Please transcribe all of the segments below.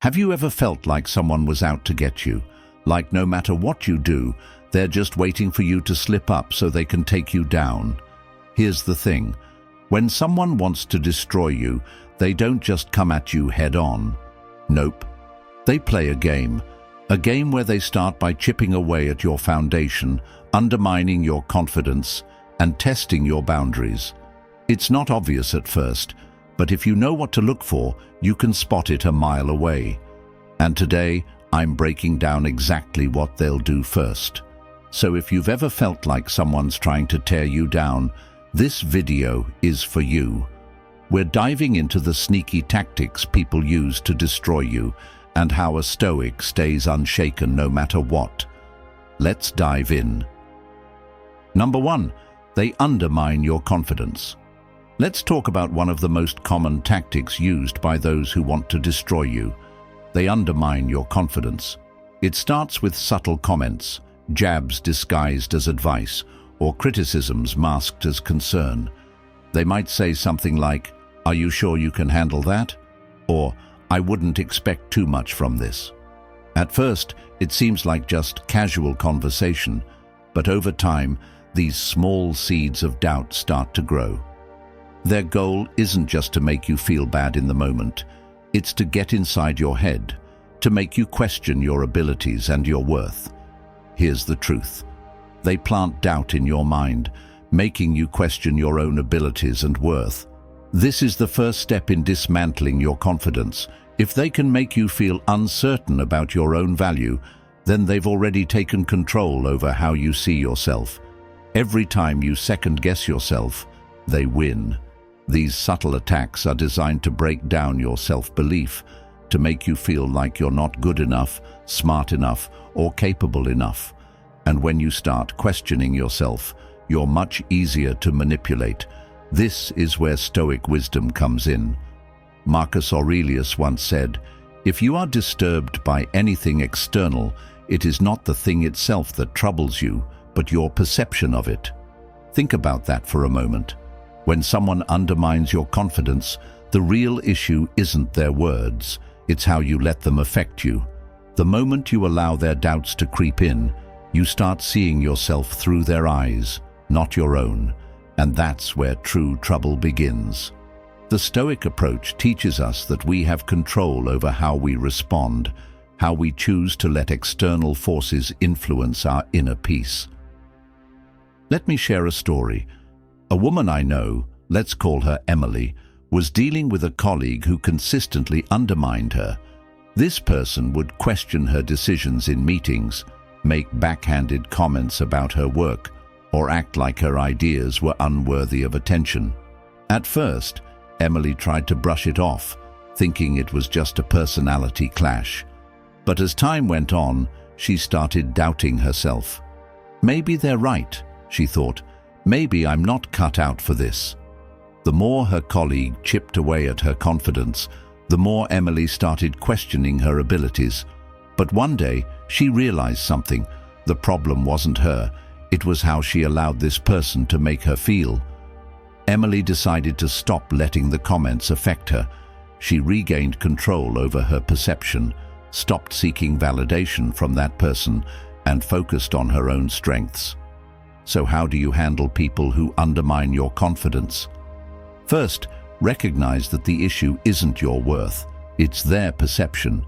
Have you ever felt like someone was out to get you? Like no matter what you do, they're just waiting for you to slip up so they can take you down? Here's the thing. When someone wants to destroy you, they don't just come at you head on. Nope. They play a game where they start by chipping away at your foundation, undermining your confidence, and testing your boundaries. It's not obvious at first, but if you know what to look for, you can spot it a mile away. And today, I'm breaking down exactly what they'll do first. So if you've ever felt like someone's trying to tear you down, this video is for you. We're diving into the sneaky tactics people use to destroy you and how a Stoic stays unshaken no matter what. Let's dive in. Number 1, they undermine your confidence. Let's talk about one of the most common tactics used by those who want to destroy you. They undermine your confidence. It starts with subtle comments, jabs disguised as advice, or criticisms masked as concern. They might say something like, "Are you sure you can handle that?" Or, "I wouldn't expect too much from this." At first, it seems like just casual conversation, but over time, these small seeds of doubt start to grow. Their goal isn't just to make you feel bad in the moment. It's to get inside your head, to make you question your abilities and your worth. Here's the truth. They plant doubt in your mind, making you question your own abilities and worth. This is the first step in dismantling your confidence. If they can make you feel uncertain about your own value, then they've already taken control over how you see yourself. Every time you second-guess yourself, they win. These subtle attacks are designed to break down your self-belief, to make you feel like you're not good enough, smart enough, or capable enough. And when you start questioning yourself, you're much easier to manipulate. This is where Stoic wisdom comes in. Marcus Aurelius once said, "If you are disturbed by anything external, it is not the thing itself that troubles you, but your perception of it." Think about that for a moment. When someone undermines your confidence, the real issue isn't their words, it's how you let them affect you. The moment you allow their doubts to creep in, you start seeing yourself through their eyes, not your own, and that's where true trouble begins. The Stoic approach teaches us that we have control over how we respond, how we choose to let external forces influence our inner peace. Let me share a story. A woman I know, let's call her Emily, was dealing with a colleague who consistently undermined her. This person would question her decisions in meetings, make backhanded comments about her work, or act like her ideas were unworthy of attention. At first, Emily tried to brush it off, thinking it was just a personality clash. But as time went on, she started doubting herself. Maybe they're right, she thought. Maybe I'm not cut out for this. The more her colleague chipped away at her confidence, the more Emily started questioning her abilities. But one day, she realized something. The problem wasn't her, it was how she allowed this person to make her feel. Emily decided to stop letting the comments affect her. She regained control over her perception, stopped seeking validation from that person, and focused on her own strengths. So how do you handle people who undermine your confidence? First, recognize that the issue isn't your worth, it's their perception.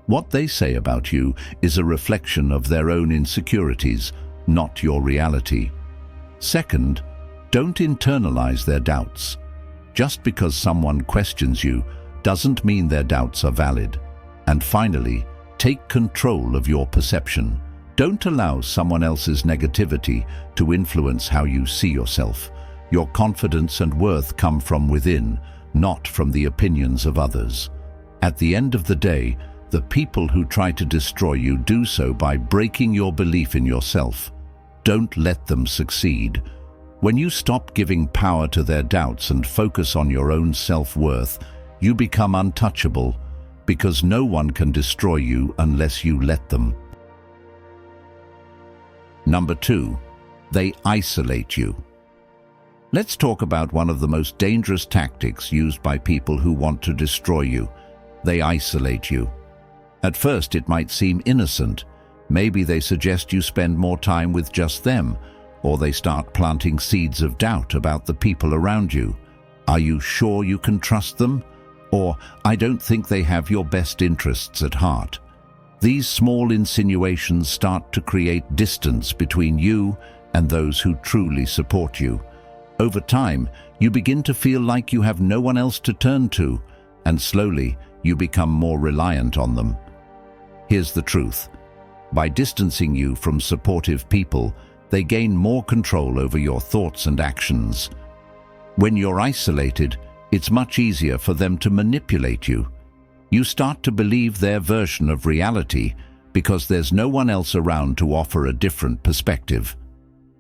What they say about you is a reflection of their own insecurities, not your reality. Second, don't internalize their doubts. Just because someone questions you doesn't mean their doubts are valid. And finally, take control of your perception. Don't allow someone else's negativity to influence how you see yourself. Your confidence and worth come from within, not from the opinions of others. At the end of the day, the people who try to destroy you do so by breaking your belief in yourself. Don't let them succeed. When you stop giving power to their doubts and focus on your own self-worth, you become untouchable, because no one can destroy you unless you let them. Number 2, they isolate you. Let's talk about one of the most dangerous tactics used by people who want to destroy you. They isolate you. At first it might seem innocent. Maybe they suggest you spend more time with just them, or they start planting seeds of doubt about the people around you. Are you sure you can trust them? Or, I don't think they have your best interests at heart. These small insinuations start to create distance between you and those who truly support you. Over time, you begin to feel like you have no one else to turn to, and slowly you become more reliant on them. Here's the truth. By distancing you from supportive people, they gain more control over your thoughts and actions. When you're isolated, it's much easier for them to manipulate you. You start to believe their version of reality because there's no one else around to offer a different perspective.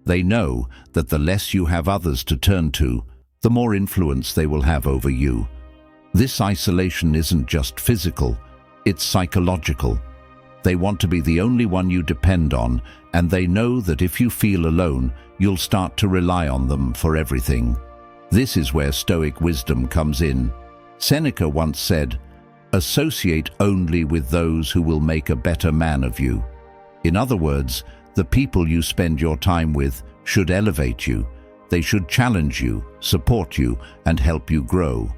They know that the less you have others to turn to, the more influence they will have over you. This isolation isn't just physical, it's psychological. They want to be the only one you depend on, and they know that if you feel alone, you'll start to rely on them for everything. This is where Stoic wisdom comes in. Seneca once said, "Associate only with those who will make a better man of you." In other words, the people you spend your time with should elevate you. They should challenge you, support you, and help you grow.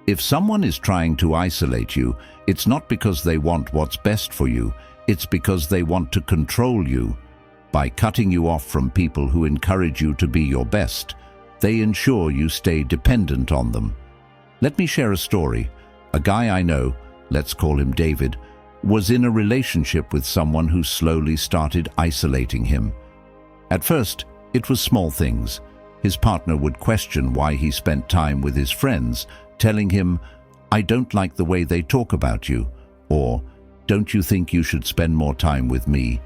If someone is trying to isolate you, it's not because they want what's best for you, it's because they want to control you. By cutting you off from people who encourage you to be your best, they ensure you stay dependent on them. Let me share a story. A guy I know, let's call him David, was in a relationship with someone who slowly started isolating him. At first, it was small things. His partner would question why he spent time with his friends, telling him, "I don't like the way they talk about you," or "Don't you think you should spend more time with me?"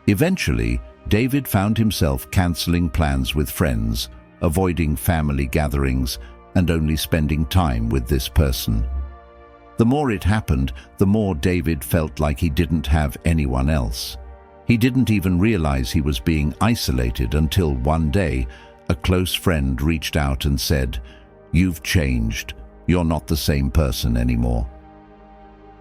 Eventually, David found himself canceling plans with friends, avoiding family gatherings, and only spending time with this person. The more it happened, the more David felt like he didn't have anyone else. He didn't even realize he was being isolated until one day, a close friend reached out and said, "You've changed. You're not the same person anymore."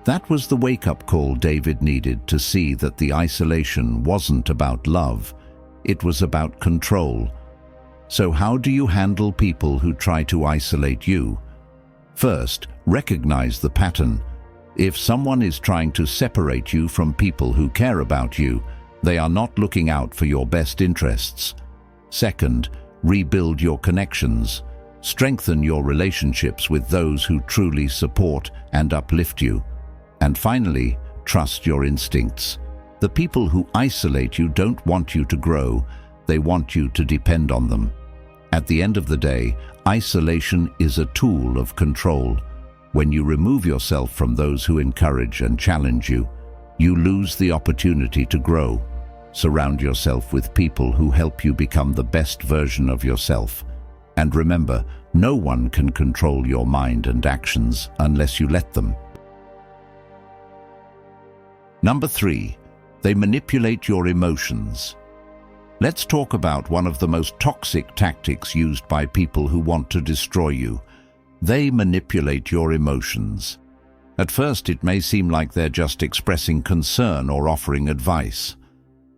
That was the wake-up call David needed to see that the isolation wasn't about love. It was about control. So how do you handle people who try to isolate you? First, recognize the pattern. If someone is trying to separate you from people who care about you, they are not looking out for your best interests. Second, rebuild your connections. Strengthen your relationships with those who truly support and uplift you. And finally, trust your instincts. The people who isolate you don't want you to grow, they want you to depend on them. At the end of the day, isolation is a tool of control. When you remove yourself from those who encourage and challenge you, you lose the opportunity to grow. Surround yourself with people who help you become the best version of yourself. And remember, no one can control your mind and actions unless you let them. Number 3, they manipulate your emotions. Let's talk about one of the most toxic tactics used by people who want to destroy you. They manipulate your emotions. At first, it may seem like they're just expressing concern or offering advice.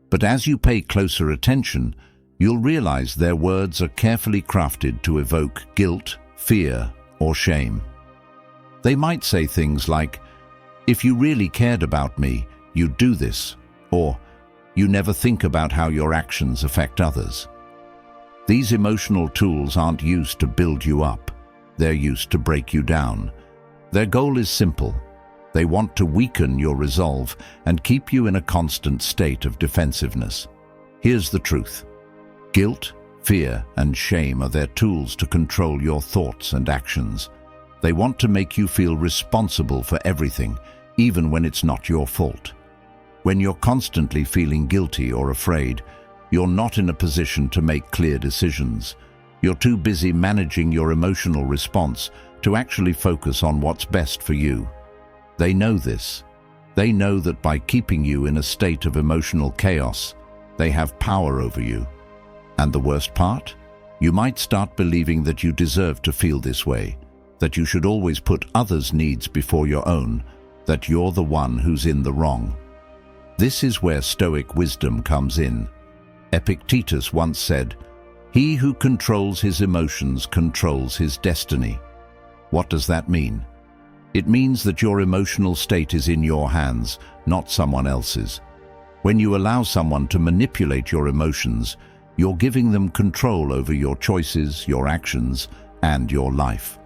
But as you pay closer attention, you'll realize their words are carefully crafted to evoke guilt, fear, or shame. They might say things like, "If you really cared about me, you'd do this," or "You never think about how your actions affect others." These emotional tools aren't used to build you up. They're used to break you down. Their goal is simple. They want to weaken your resolve and keep you in a constant state of defensiveness. Here's the truth. Guilt, fear, and shame are their tools to control your thoughts and actions. They want to make you feel responsible for everything, even when it's not your fault. When you're constantly feeling guilty or afraid, you're not in a position to make clear decisions. You're too busy managing your emotional response to actually focus on what's best for you. They know this. They know that by keeping you in a state of emotional chaos, they have power over you. And the worst part? You might start believing that you deserve to feel this way, that you should always put others' needs before your own, that you're the one who's in the wrong. This is where Stoic wisdom comes in. Epictetus once said, "He who controls his emotions controls his destiny." What does that mean? It means that your emotional state is in your hands, not someone else's. When you allow someone to manipulate your emotions, you're giving them control over your choices, your actions, and your life.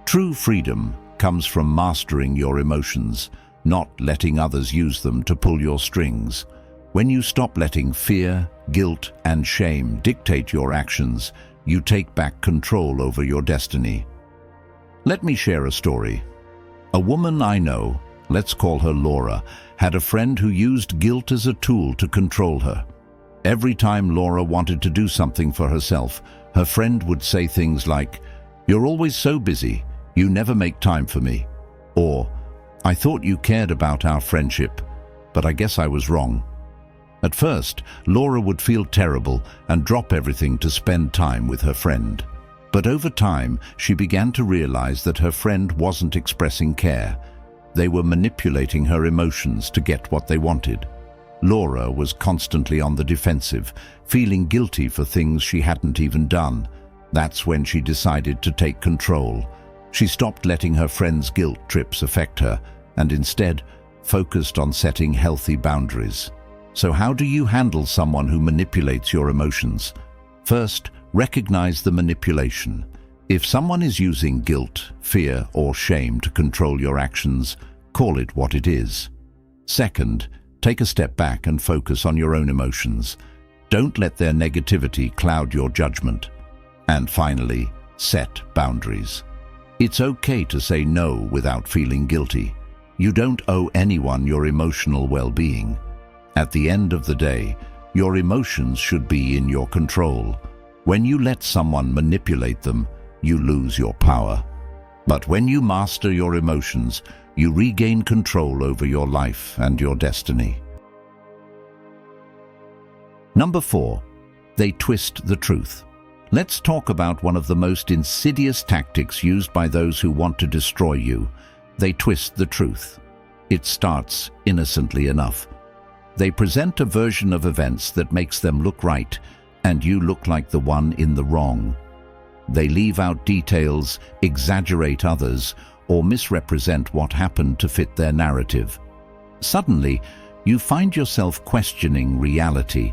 True freedom comes from mastering your emotions, not letting others use them to pull your strings. When you stop letting fear, guilt, and shame dictate your actions, you take back control over your destiny. Let me share a story. A woman I know, let's call her Laura, had a friend who used guilt as a tool to control her. Every time Laura wanted to do something for herself, her friend would say things like, "You're always so busy, you never make time for me." Or, "I thought you cared about our friendship, but I guess I was wrong." At first, Laura would feel terrible and drop everything to spend time with her friend. But over time, she began to realize that her friend wasn't expressing care. They were manipulating her emotions to get what they wanted. Laura was constantly on the defensive, feeling guilty for things she hadn't even done. That's when she decided to take control. She stopped letting her friend's guilt trips affect her and instead focused on setting healthy boundaries. So how do you handle someone who manipulates your emotions? First, recognize the manipulation. If someone is using guilt, fear, or shame to control your actions, call it what it is. Second, take a step back and focus on your own emotions. Don't let their negativity cloud your judgment. And finally, set boundaries. It's okay to say no without feeling guilty. You don't owe anyone your emotional well-being. At the end of the day, your emotions should be in your control. When you let someone manipulate them, you lose your power. But when you master your emotions, you regain control over your life and your destiny. Number 4, they twist the truth. Let's talk about one of the most insidious tactics used by those who want to destroy you. They twist the truth. It starts innocently enough. They present a version of events that makes them look right, and you look like the one in the wrong. They leave out details, exaggerate others, or misrepresent what happened to fit their narrative. Suddenly, you find yourself questioning reality.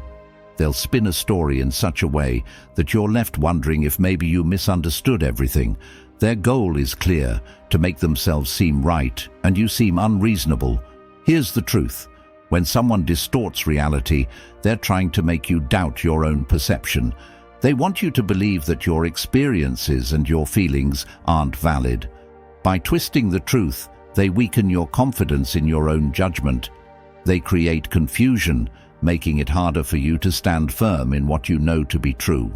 They'll spin a story in such a way that you're left wondering if maybe you misunderstood everything. Their goal is clear, to make themselves seem right, and you seem unreasonable. Here's the truth. When someone distorts reality, they're trying to make you doubt your own perception. They want you to believe that your experiences and your feelings aren't valid. By twisting the truth, they weaken your confidence in your own judgment. They create confusion, making it harder for you to stand firm in what you know to be true.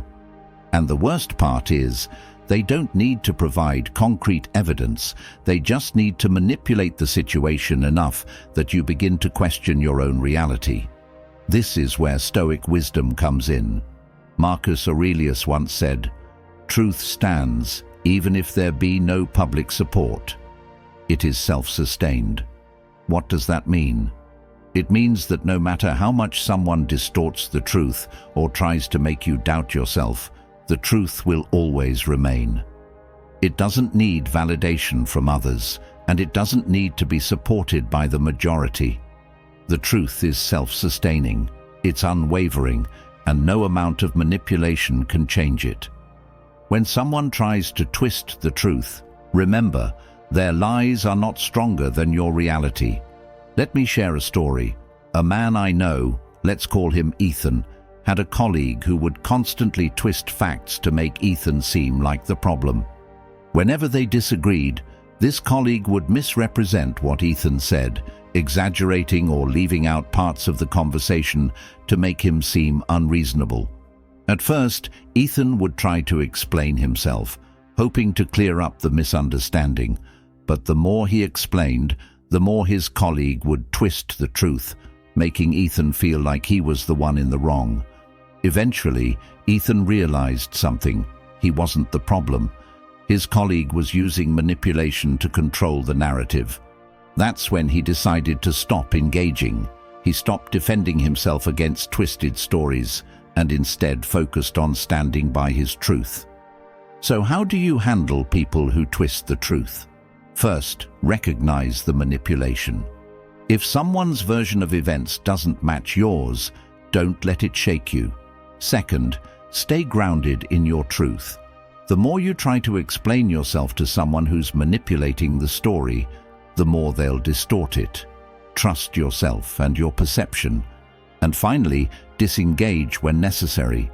And the worst part is, they don't need to provide concrete evidence. They just need to manipulate the situation enough that you begin to question your own reality. This is where Stoic wisdom comes in. Marcus Aurelius once said, "Truth stands, even if there be no public support. It is self-sustained." What does that mean? It means that no matter how much someone distorts the truth or tries to make you doubt yourself, the truth will always remain. It doesn't need validation from others, and it doesn't need to be supported by the majority. The truth is self-sustaining, it's unwavering, and no amount of manipulation can change it. When someone tries to twist the truth, remember, their lies are not stronger than your reality. Let me share a story. A man I know, let's call him Ethan, had a colleague who would constantly twist facts to make Ethan seem like the problem. Whenever they disagreed, this colleague would misrepresent what Ethan said, exaggerating or leaving out parts of the conversation to make him seem unreasonable. At first, Ethan would try to explain himself, hoping to clear up the misunderstanding, but the more he explained, the more his colleague would twist the truth, making Ethan feel like he was the one in the wrong. Eventually, Ethan realized something. He wasn't the problem. His colleague was using manipulation to control the narrative. That's when he decided to stop engaging. He stopped defending himself against twisted stories and instead focused on standing by his truth. So how do you handle people who twist the truth? First, recognize the manipulation. If someone's version of events doesn't match yours, don't let it shake you. Second, stay grounded in your truth. The more you try to explain yourself to someone who's manipulating the story, the more they'll distort it. Trust yourself and your perception. And finally, disengage when necessary.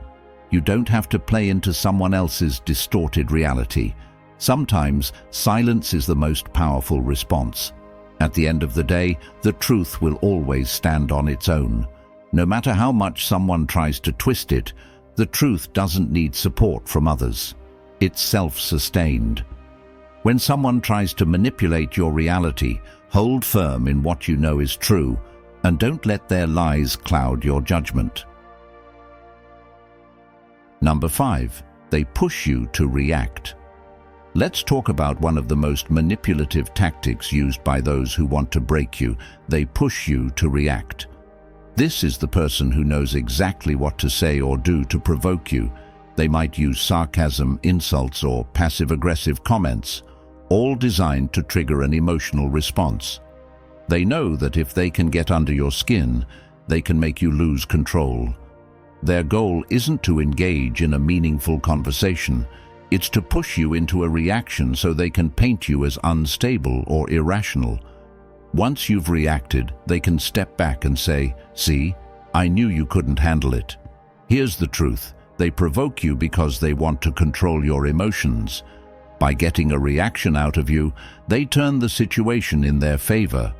You don't have to play into someone else's distorted reality. Sometimes, silence is the most powerful response. At the end of the day, the truth will always stand on its own. No matter how much someone tries to twist it, the truth doesn't need support from others. It's self-sustained. When someone tries to manipulate your reality, hold firm in what you know is true, and don't let their lies cloud your judgment. Number 5, they push you to react. Let's talk about one of the most manipulative tactics used by those who want to break you. They push you to react. This is the person who knows exactly what to say or do to provoke you. They might use sarcasm, insults, or passive-aggressive comments, all designed to trigger an emotional response. They know that if they can get under your skin, they can make you lose control. Their goal isn't to engage in a meaningful conversation. It's to push you into a reaction so they can paint you as unstable or irrational. Once you've reacted, they can step back and say, "See, I knew you couldn't handle it." Here's the truth. They provoke you because they want to control your emotions. By getting a reaction out of you, they turn the situation in their favor.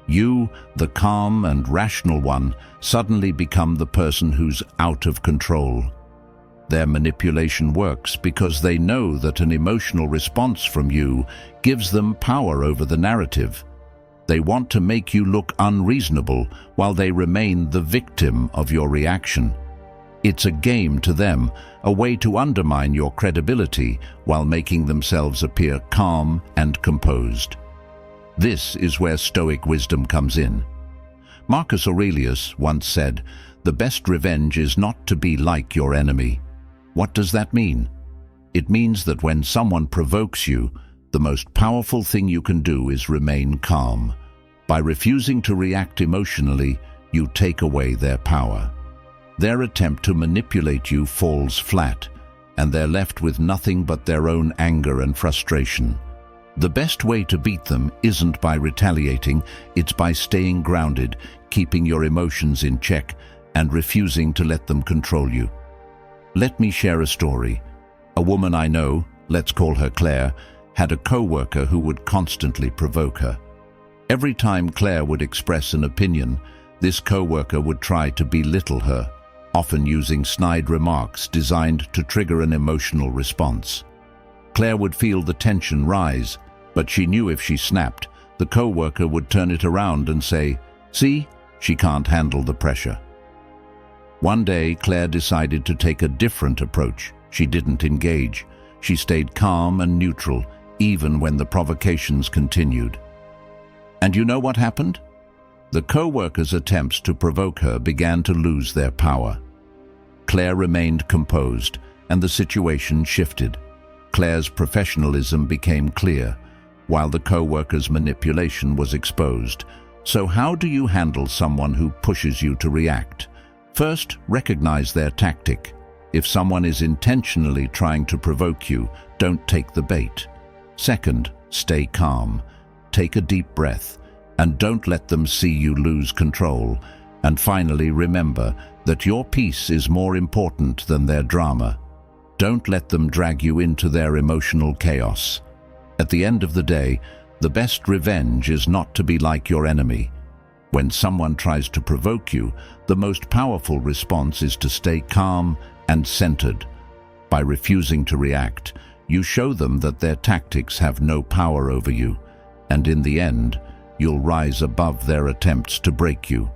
You, the calm and rational one, suddenly become the person who's out of control. Their manipulation works because they know that an emotional response from you gives them power over the narrative. They want to make you look unreasonable while they remain the victim of your reaction. It's a game to them, a way to undermine your credibility while making themselves appear calm and composed. This is where Stoic wisdom comes in. Marcus Aurelius once said, "The best revenge is not to be like your enemy." What does that mean? It means that when someone provokes you, the most powerful thing you can do is remain calm. By refusing to react emotionally, you take away their power. Their attempt to manipulate you falls flat, and they're left with nothing but their own anger and frustration. The best way to beat them isn't by retaliating, it's by staying grounded, keeping your emotions in check, and refusing to let them control you. Let me share a story. A woman I know, let's call her Claire, had a co-worker who would constantly provoke her. Every time Claire would express an opinion, this co-worker would try to belittle her, often using snide remarks designed to trigger an emotional response. Claire would feel the tension rise, but she knew if she snapped, the co-worker would turn it around and say, "See, she can't handle the pressure." One day, Claire decided to take a different approach. She didn't engage. She stayed calm and neutral, even when the provocations continued. And you know what happened? The co-worker's attempts to provoke her began to lose their power. Claire remained composed, and the situation shifted. Claire's professionalism became clear, while the co-worker's manipulation was exposed. So how do you handle someone who pushes you to react? First, recognize their tactic. If someone is intentionally trying to provoke you, don't take the bait. Second, stay calm. Take a deep breath, and don't let them see you lose control. And finally, remember that your peace is more important than their drama. Don't let them drag you into their emotional chaos. At the end of the day, the best revenge is not to be like your enemy. When someone tries to provoke you, the most powerful response is to stay calm and centered. By refusing to react, you show them that their tactics have no power over you, and in the end, you'll rise above their attempts to break you.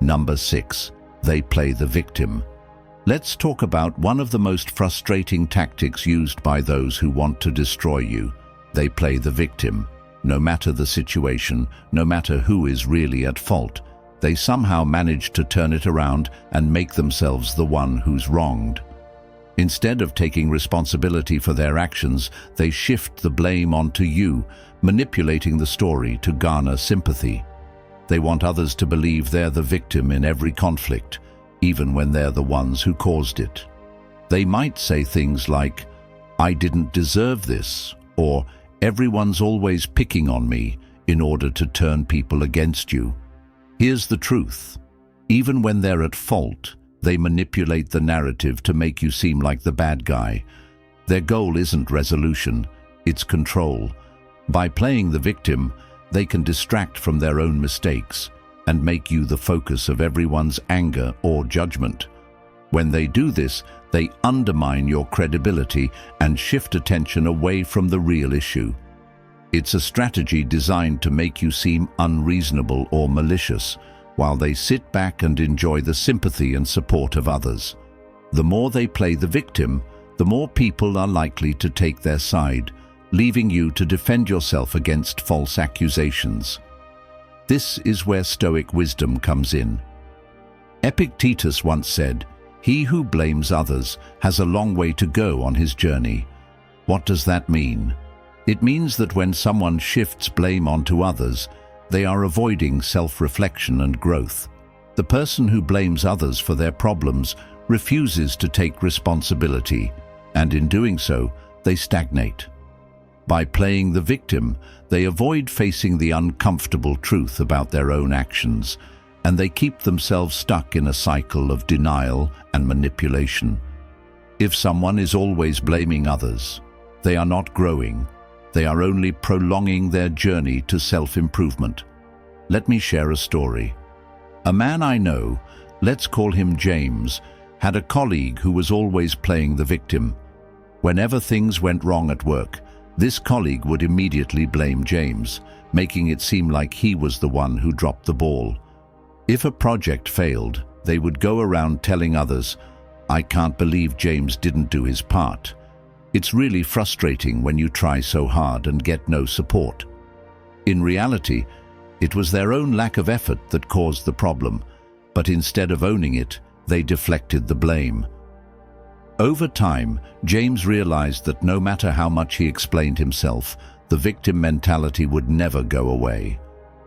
Number 6. They play the victim. Let's talk about one of the most frustrating tactics used by those who want to destroy you. They play the victim. No matter the situation, no matter who is really at fault, they somehow manage to turn it around and make themselves the one who's wronged. Instead of taking responsibility for their actions, they shift the blame onto you, manipulating the story to garner sympathy. They want others to believe they're the victim in every conflict, even when they're the ones who caused it. They might say things like, "I didn't deserve this," or "Everyone's always picking on me," in order to turn people against you. Here's the truth. Even when they're at fault, they manipulate the narrative to make you seem like the bad guy. Their goal isn't resolution, it's control. By playing the victim, they can distract from their own mistakes and make you the focus of everyone's anger or judgment. When they do this, they undermine your credibility and shift attention away from the real issue. It's a strategy designed to make you seem unreasonable or malicious, while they sit back and enjoy the sympathy and support of others. The more they play the victim, the more people are likely to take their side, leaving you to defend yourself against false accusations. This is where Stoic wisdom comes in. Epictetus once said, "He who blames others has a long way to go on his journey." What does that mean? It means that when someone shifts blame onto others, they are avoiding self-reflection and growth. The person who blames others for their problems refuses to take responsibility, and in doing so, they stagnate. By playing the victim, they avoid facing the uncomfortable truth about their own actions, and they keep themselves stuck in a cycle of denial and manipulation. If someone is always blaming others, they are not growing. They are only prolonging their journey to self-improvement. Let me share a story. A man I know, let's call him James, had a colleague who was always playing the victim. Whenever things went wrong at work, this colleague would immediately blame James, making it seem like he was the one who dropped the ball. If a project failed, they would go around telling others, "I can't believe James didn't do his part." It's really frustrating when you try so hard and get no support. In reality, it was their own lack of effort that caused the problem, but instead of owning it, they deflected the blame. Over time, James realized that no matter how much he explained himself, the victim mentality would never go away.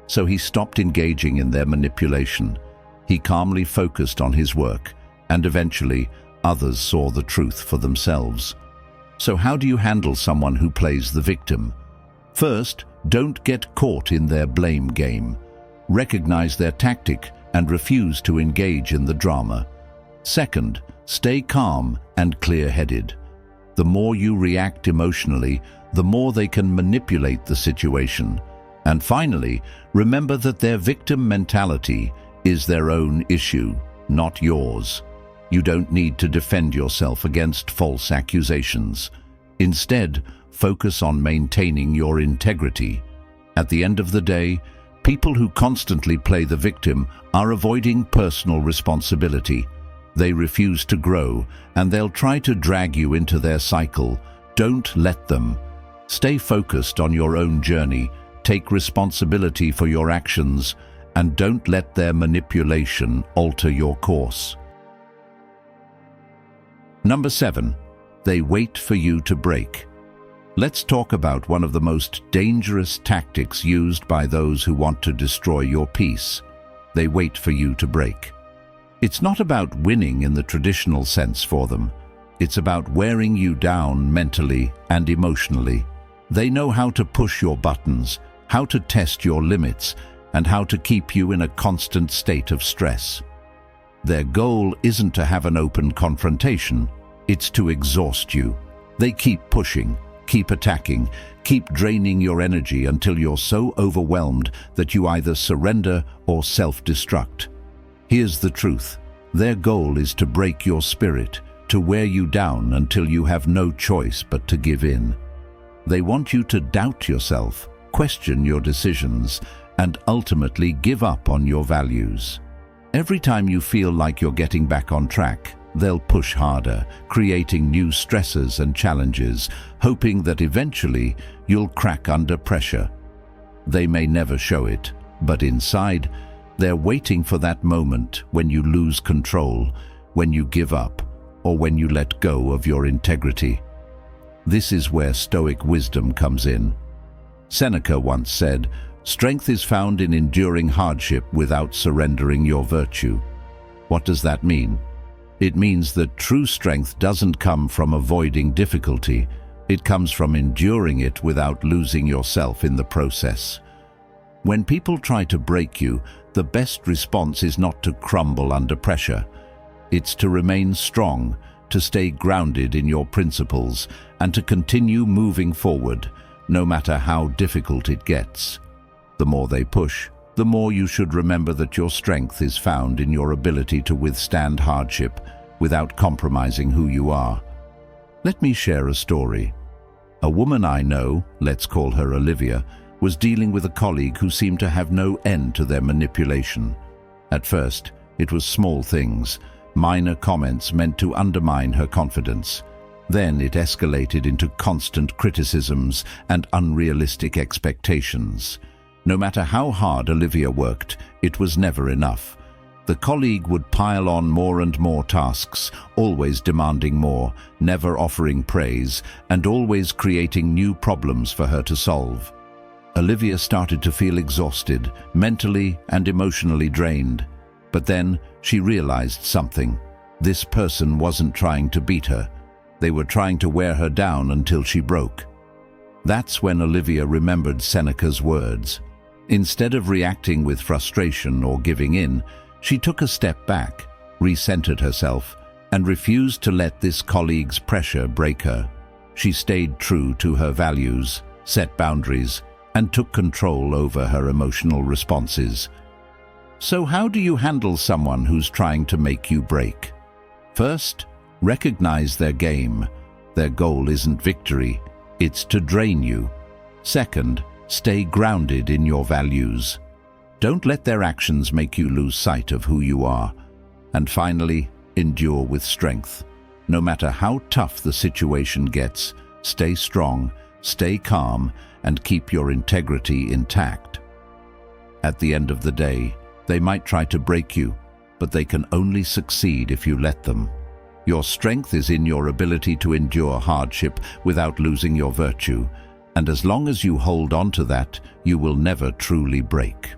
So he stopped engaging in their manipulation. He calmly focused on his work, and eventually, others saw the truth for themselves. So how do you handle someone who plays the victim? First, don't get caught in their blame game. Recognize their tactic and refuse to engage in the drama. Second, stay calm and clear-headed. The more you react emotionally, the more they can manipulate the situation. And finally, remember that their victim mentality is their own issue, not yours. You don't need to defend yourself against false accusations. Instead, focus on maintaining your integrity. At the end of the day, people who constantly play the victim are avoiding personal responsibility. They refuse to grow, and they'll try to drag you into their cycle. Don't let them. Stay focused on your own journey, take responsibility for your actions, and don't let their manipulation alter your course. Number 7. They wait for you to break. Let's talk about one of the most dangerous tactics used by those who want to destroy your peace. They wait for you to break. It's not about winning in the traditional sense for them. It's about wearing you down mentally and emotionally. They know how to push your buttons, how to test your limits, and how to keep you in a constant state of stress. Their goal isn't to have an open confrontation, it's to exhaust you. They keep pushing, keep attacking, keep draining your energy until you're so overwhelmed that you either surrender or self-destruct. Here's the truth. Their goal is to break your spirit, to wear you down until you have no choice but to give in. They want you to doubt yourself, question your decisions, and ultimately give up on your values. Every time you feel like you're getting back on track, they'll push harder, creating new stresses and challenges, hoping that eventually you'll crack under pressure. They may never show it, but inside, they're waiting for that moment when you lose control, when you give up, or when you let go of your integrity. This is where Stoic wisdom comes in. Seneca once said, "Strength is found in enduring hardship without surrendering your virtue." What does that mean? It means that true strength doesn't come from avoiding difficulty. It comes from enduring it without losing yourself in the process. When people try to break you, the best response is not to crumble under pressure. It's to remain strong, to stay grounded in your principles, and to continue moving forward, no matter how difficult it gets. The more they push, the more you should remember that your strength is found in your ability to withstand hardship without compromising who you are. Let me share a story. A woman I know, let's call her Olivia, was dealing with a colleague who seemed to have no end to their manipulation. At first, it was small things, minor comments meant to undermine her confidence. Then it escalated into constant criticisms and unrealistic expectations. No matter how hard Olivia worked, it was never enough. The colleague would pile on more and more tasks, always demanding more, never offering praise, and always creating new problems for her to solve. Olivia started to feel exhausted, mentally and emotionally drained. But then she realized something. This person wasn't trying to beat her. They were trying to wear her down until she broke. That's when Olivia remembered Seneca's words. Instead of reacting with frustration or giving in, she took a step back, recentered herself, and refused to let this colleague's pressure break her. She stayed true to her values, set boundaries, and took control over her emotional responses. So how do you handle someone who's trying to make you break? First, recognize their game. Their goal isn't victory, it's to drain you. Second, stay grounded in your values. Don't let their actions make you lose sight of who you are. And finally, endure with strength. No matter how tough the situation gets, stay strong, stay calm, and keep your integrity intact. At the end of the day, they might try to break you, but they can only succeed if you let them. Your strength is in your ability to endure hardship without losing your virtue, and as long as you hold on to that, you will never truly break.